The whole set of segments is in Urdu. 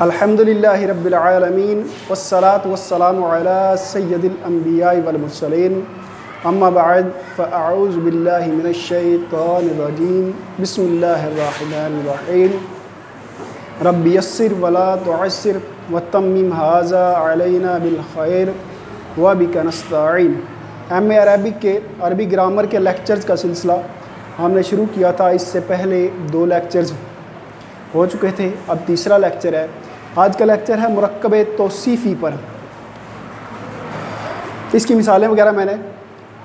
الحمدللہ رب العالمین والصلاة والسلام علی سید الانبیاء والمرسلین اما بعد فاعوذ باللہ من الشیطان الرجیم بسم اللہ الرحمن الرحیم رب یسر ولا تعسر وتمم ھذا علینا بالخیر وبک نستعین۔ ایم اے عربک کے عربی گرامر کے لیکچرز کا سلسلہ ہم نے شروع کیا تھا۔ اس سے پہلے 2 لیکچرز ہو چکے تھے، اب تیسرا لیکچر ہے۔ آج کا لیکچر ہے مرکب توصیفی پر۔ اس کی مثالیں وغیرہ میں نے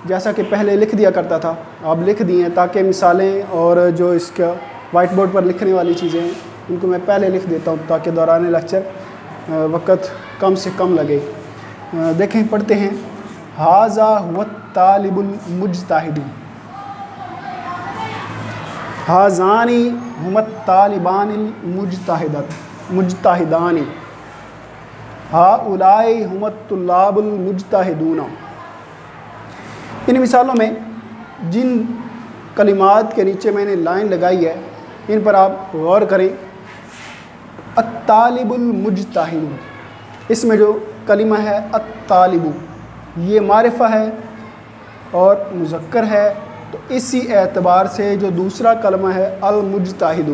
جیسا کہ پہلے لکھ دیا کرتا تھا، اب لکھ دی ہیں تاکہ مثالیں اور جو اس کا وائٹ بورڈ پر لکھنے والی چیزیں ہیں ان کو میں پہلے لکھ دیتا ہوں تاکہ دوران لیکچر وقت کم سے کم لگے۔ دیکھیں، پڑھتے ہیں۔ ھذا ھو الطالب المجتہد، ھذان ھما الطالبان المجتہدان، ھؤلاء ھم الطلاب المجتہدون۔ ان مثالوں میں جن کلمات کے نیچے میں نے لائن لگائی ہے ان پر آپ غور کریں۔ الطالب المجتہد، اس میں جو کلمہ ہے الطالب، یہ معرفہ ہے اور مذکر ہے، تو اسی اعتبار سے جو دوسرا کلمہ ہے المجتہد،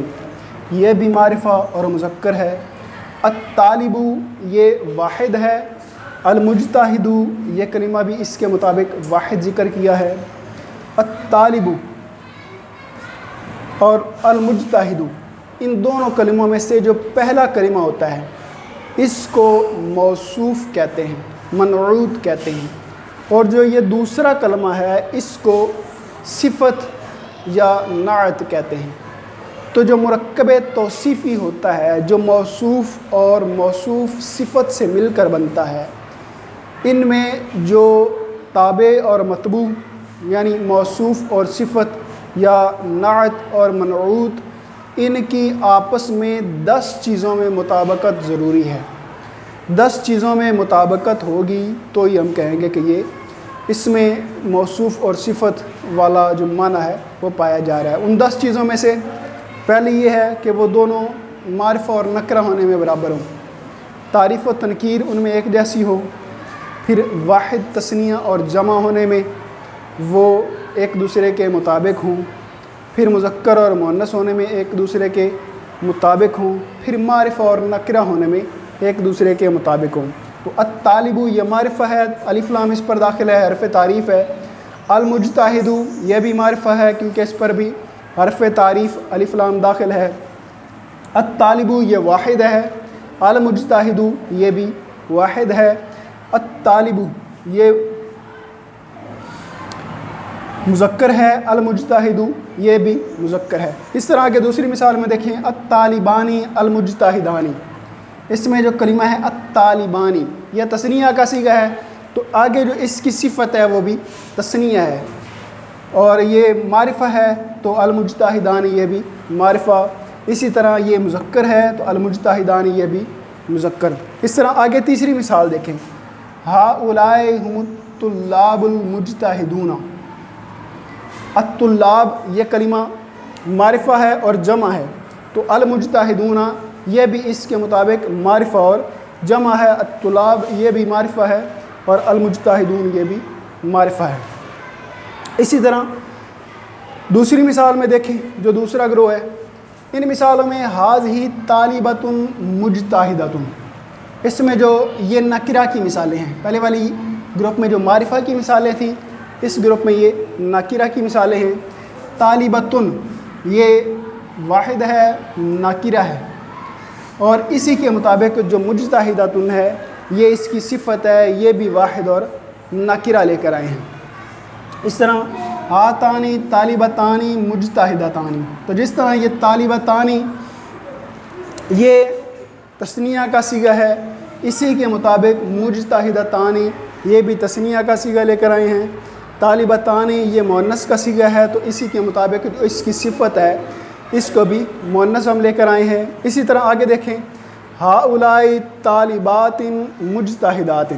یہ بھی معرفہ اور مذکر ہے۔ الطالب یہ واحد ہے، المجتہد یہ کلمہ بھی اس کے مطابق واحد ذکر کیا ہے۔ الطالب اور المجتہد، ان دونوں کلموں میں سے جو پہلا کلمہ ہوتا ہے اس کو موصوف کہتے ہیں، منعوت کہتے ہیں، اور جو یہ دوسرا کلمہ ہے اس کو صفت یا نعت کہتے ہیں۔ تو جو مرکب توصیفی ہوتا ہے، جو موصوف اور موصوف صفت سے مل کر بنتا ہے، ان میں جو تابع اور متبوع یعنی موصوف اور صفت یا نعت اور منعوت، ان کی آپس میں 10 چیزوں میں مطابقت ضروری ہے۔ 10 چیزوں میں مطابقت ہوگی تو ہی ہم کہیں گے کہ یہ اس میں موصوف اور صفت والا جو معنی ہے وہ پایا جا رہا ہے۔ ان 10 چیزوں میں سے پہلی یہ ہے کہ وہ دونوں معرفہ اور نکرہ ہونے میں برابر ہوں، تعریف و تنکیر ان میں ایک جیسی ہو، پھر واحد تثنیہ اور جمع ہونے میں وہ ایک دوسرے کے مطابق ہوں، پھر مذکر اور مؤنث ہونے میں ایک دوسرے کے مطابق ہوں، پھر معرفہ اور نکرہ ہونے میں ایک دوسرے کے مطابق ہوں۔ تو الطالب یہ معرفہ ہے، الف لام اس پر داخل ہے، حرف تعریف ہے۔ المجتہد یہ بھی معرفہ ہے کیونکہ اس پر بھی حرف تعریف الف لام داخل ہے۔ الطالب یہ واحد ہے، المجتہد یہ بھی واحد ہے۔ الطالب یہ مذکر ہے، المجتہد یہ بھی مذکر ہے۔ اس طرح کے دوسری مثال میں دیکھیں، الطالبانی المجتہدانی، اس میں جو کلمہ ہے الطالبانی یہ تثنیہ کا صیغہ ہے، تو آگے جو اس کی صفت ہے وہ بھی تثنیہ ہے، اور یہ معرفہ ہے تو المجتہدانی یہ بھی معرفہ۔ اسی طرح یہ مذکر ہے تو المجتہدانی یہ بھی مذکر۔ اس طرح آگے تیسری مثال دیکھیں، ھؤلاء ھم الطلاب المجتہدون۔ الطلاب یہ کلمہ معرفہ ہے اور جمع ہے، تو المجتہدون یہ بھی اس کے مطابق معرفہ اور جمع ہے۔ الطلاب یہ بھی معرفہ ہے اور المجتہدون یہ بھی معرفہ ہے۔ اسی طرح دوسری مثال میں دیکھیں جو دوسرا گروہ ہے، ان مثالوں میں ھذہ طالبۃ مجتہدۃ، اس میں جو یہ نکرہ کی مثالیں ہیں، پہلے والی گروپ میں جو معرفہ کی مثالیں تھیں، اس گروپ میں یہ نکرہ کی مثالیں ہیں۔ طالبۃ یہ واحد ہے، نکرہ ہے، اور اسی کے مطابق جو مجتہدۃ ہے یہ اس کی صفت ہے، یہ بھی واحد اور نکرہ لے کر آئے ہیں۔ اس طرح ہاتانی طالبتانی مجتہدتانی، تو جس طرح یہ طالبتانی یہ تثنیہ کا صیغہ ہے، اسی کے مطابق مجتہدتانی یہ بھی تثنیہ کا صیغہ لے کر آئے ہیں۔ طالبتانی یہ مؤنث کا صیغہ ہے، تو اسی کے مطابق جو اس کی صفت ہے اس کو بھی مؤنث ہم لے کر آئے ہیں۔ اسی طرح آگے دیکھیں، ھؤلاء طالبات مجتہدات،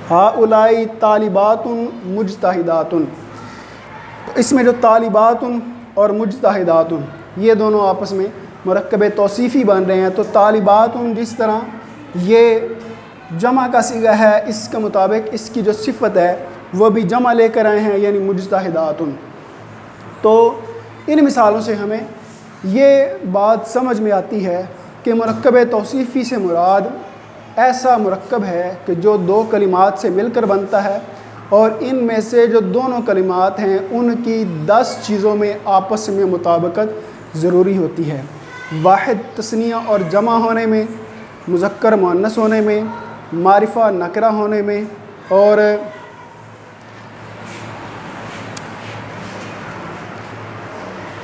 ھؤلاء طالبات مجتہدات، تو اس میں جو طالبات اور مجتہدات یہ دونوں آپس میں مرکب توصیفی بن رہے ہیں، تو طالبات جس طرح یہ جمع کا صیغہ ہے، اس کے مطابق اس کی جو صفت ہے وہ بھی جمع لے کر آئے ہیں، یعنی مجتہدات۔ تو ان مثالوں سے ہمیں یہ بات سمجھ میں آتی ہے کہ مرکب توصیفی سے مراد ایسا مرکب ہے کہ جو دو کلمات سے مل کر بنتا ہے، اور ان میں سے جو دونوں کلمات ہیں ان کی 10 چیزوں میں آپس میں مطابقت ضروری ہوتی ہے، واحد تثنیہ اور جمع ہونے میں، مذکر مؤنث ہونے میں، معرفہ نکرہ ہونے میں، اور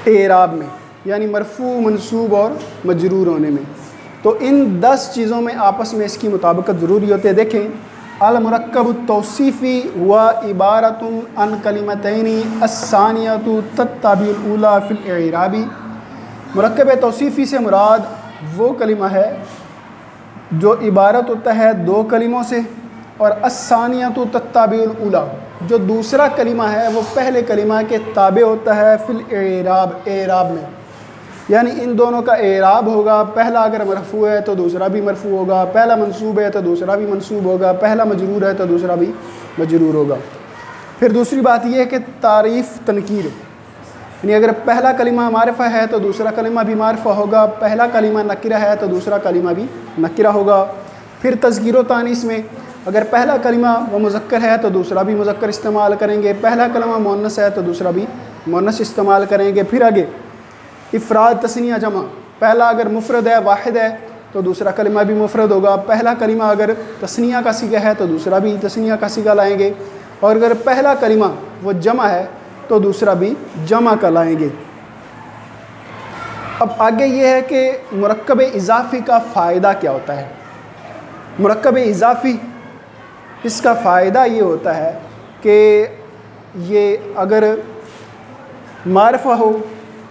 اعراب میں، یعنی مرفوع منصوب اور مجرور ہونے میں۔ تو ان 10 چیزوں میں آپس میں اس کی مطابقت ضروری ہوتی ہے۔ دیکھیں، المرکب التوصیفی ہوا عبارت عن کلمتین الثانیۃ تتبع الاولی فی الاعراب۔ مرکب توصیفی سے مراد وہ کلمہ ہے جو عبارت ہوتا ہے دو کلموں سے، اور الثانیۃ تتبع الاولی، جو دوسرا کلمہ ہے وہ پہلے کلمہ کے تابع ہوتا ہے، فی الاعراب، اعراب میں، یعنی ان دونوں کا اعراب ہوگا، پہلا اگر مرفوع ہے تو دوسرا بھی مرفوع ہوگا، پہلا منصوب ہے تو دوسرا بھی منصوب ہوگا، پہلا مجرور ہے تو دوسرا بھی مجرور ہوگا۔ پھر دوسری بات یہ ہے کہ تعریف تنکیر، یعنی اگر پہلا کلمہ معرفہ ہے تو دوسرا کلمہ بھی معرفہ ہوگا، پہلا کلمہ نکرہ ہے تو دوسرا کلمہ بھی نکرہ ہوگا۔ پھر تذکیر و تانیث میں اگر پہلا کلمہ وہ مذکر ہے تو دوسرا بھی مذکر استعمال کریں گے، پہلا کلمہ مؤنث ہے تو دوسرا بھی مؤنث استعمال کریں گے۔ پھر آگے افراد تثنیہ جمع، پہلا اگر مفرد ہے واحد ہے تو دوسرا کلمہ بھی مفرد ہوگا، پہلا کلمہ اگر تثنیہ کا صیغہ ہے تو دوسرا بھی تثنیہ کا صیغہ لائیں گے، اور اگر پہلا کلمہ وہ جمع ہے تو دوسرا بھی جمع کا لائیں گے۔ اب آگے یہ ہے کہ مرکب اضافی کا فائدہ کیا ہوتا ہے۔ مرکب اضافی، اس کا فائدہ یہ ہوتا ہے کہ یہ اگر معرفہ ہو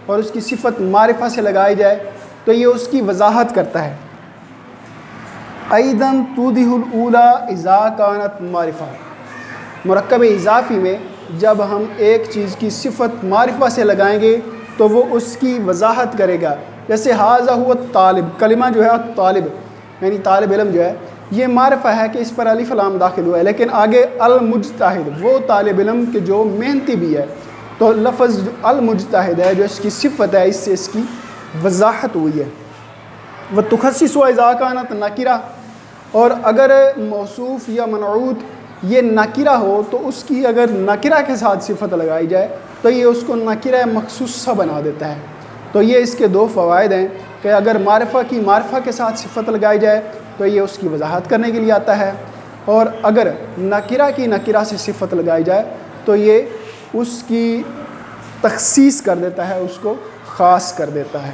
اور اس کی صفت معرفہ سے لگائی جائے تو یہ اس کی وضاحت کرتا ہے۔ ایضاً توضح الاولی اذا کانت معرفہ، مرکب اضافی میں جب ہم ایک چیز کی صفت معرفہ سے لگائیں گے تو وہ اس کی وضاحت کرے گا۔ جیسے ھذا هو الطالب، کلمہ جو ہے طالب یعنی طالب علم جو ہے، یہ معرفہ ہے کہ اس پر الف لام داخل ہوا ہے، لیکن آگے المجتہد، وہ طالب علم کہ جو محنتی بھی ہے، تو لفظ المجتہد ہے جو اس کی صفت ہے، اس سے اس کی وضاحت ہوئی ہے۔ وتخصص اذا کانت نکرہ، اور اگر موصوف یا منعوت یہ نکرہ ہو تو اس کی اگر نکرہ کے ساتھ صفت لگائی جائے تو یہ اس کو نکرہ مخصوصہ بنا دیتا ہے۔ تو یہ اس کے دو فوائد ہیں کہ اگر معرفہ کی معرفہ کے ساتھ صفت لگائی جائے تو یہ اس کی وضاحت کرنے کے لیے آتا ہے، اور اگر نکرہ کی نکرہ سے صفت لگائی جائے تو یہ اس کی تخصیص کر دیتا ہے، اس کو خاص کر دیتا ہے۔